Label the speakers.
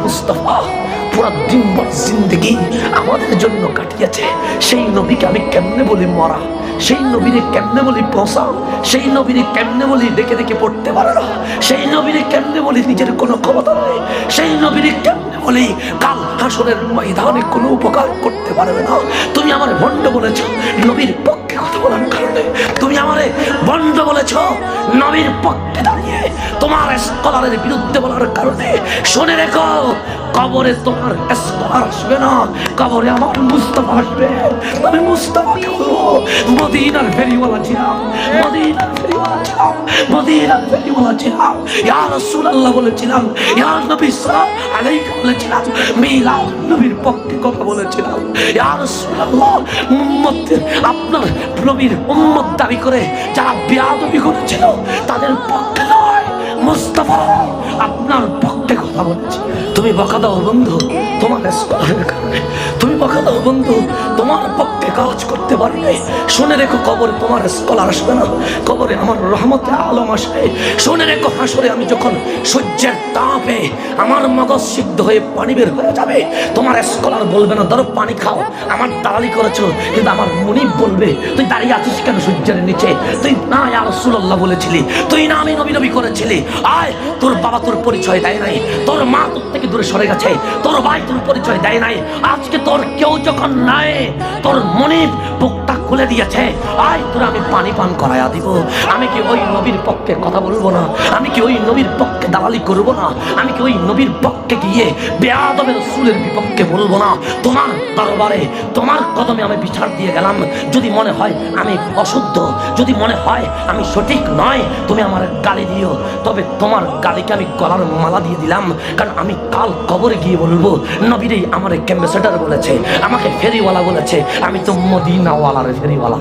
Speaker 1: মুস্তাফা পুরা দিনভর জিন্দগি আমাদের জন্য কাটিয়েছে, সেই নবীকে আমি কেমনে বলি মরা, সেই নবীরে কেমনে বলি পৌঁছা, সেই নবীরে কেমনে বলি দেখে দেখে পড়তে পারে না, সেই নবীরে কেমনে বলি নিজের কোনো ক্ষমতা নেই, সেই নবীরে কেমনে বলি কাল হাসরের ময়দানে কোনো উপকার করতে পারবে না। তুমি আমার ভণ্ড বলেছ নবীর পক্ষে কথা বলার কারণে, তুমি আমারে ভণ্ড বলেছ নবীর পক্ষে দাঁড়িয়ে তোমার স্কলারের বিরুদ্ধে বলার কারণে। শুনে রেখো, কবরে তোমার স্কলার আসবে না, কবরে আমার মুস্তাফা আসবে। তবে মুস্তাফাকে বলবো মদিনার ফেরিওয়ালা ছিলাম, মদিনার ফেরিওয়ালা ছিলাম, মদিনার ফেরিওয়ালা ছিলাম। ইয়া রাসূলুল্লাহ বলেছিলাম, ইয়া নবী সাল্লাল্লাহু আলাইহি বলেছিলাম, মিলাদ নবীর পক্ষে কথা বলেছিলাম। ইয়া রাসূলুল্লাহ উম্মতের আপনার নবীর উম্মত দাবি করে যারা বেয়াদবি করেছিল তাদের পক্ষে নয়, মুস্তাফা আপনার পক্ষে কথা বলছি। তুমি বকা দাও বন্ধু তোমার স্কলারের কারণে, তুমি বকা দাও বন্ধু তোমার পক্ষে কাজ করতে পারি নাই। শুনে রেখো, কবরে তোমার স্কলার আসবে না, কবরে আমার রহমতে আলম আসবে। শুনে রেখো, হাসরে আমি যখন সূর্যের তাপে আমার মগজ সিদ্ধ হয়ে পানি বের হয়ে যাবে, তোমার স্কলার বলবে না ধরো পানি খাও, আমার দালালি করেছো, কিন্তু আমার মুনিব বলবে তুই দাঁড়িয়ে আছিস কেন সূর্যের নিচে, তুই না ইয়া রাসূলুল্লাহ বলেছিলি, তুই না আমি নবী নবী করেছিলি। আয়, তোর বাবা তোর পরিচয় দেয় নাই, তোর মা তোর থেকে দূরে সরে গেছে, তোর ভাই তোর পরিচয় দেয় নাই, আজকে তোর কেউ যখন নাই, তোর মুনিব বুকটা খুলে দিয়েছে, আয় তোর আমি পানি পান করায়া দিব। আমি কি ওই নবীর পক্ষে কথা বলবো না? আমি কি ওই নবীর পক্ষে দালালি করবো না? আমি কি ওই নবীর পক্ষে গিয়ে বেয়াদবে রাসূলের বিপক্ষে বলবো না? তোমার দরবারে তোমার কদমে আমি বিচার দিয়ে গেলাম, যদি মনে হয় আমি অশুদ্ধ, যদি মনে হয় আমি সঠিক নয়, তুমি আমার গালি দিও, তবে তোমার গালিকে আমি গলার মালা দিয়ে দিলাম। কারণ আমি কাল কবরে গিয়ে বলবো নবীরেই আমার অ্যাম্বাসেডর বলেছে, আমাকে ফেরিওয়ালা বলেছে, আমি তো মদিনাওয়ালার ফেরিওয়ালা।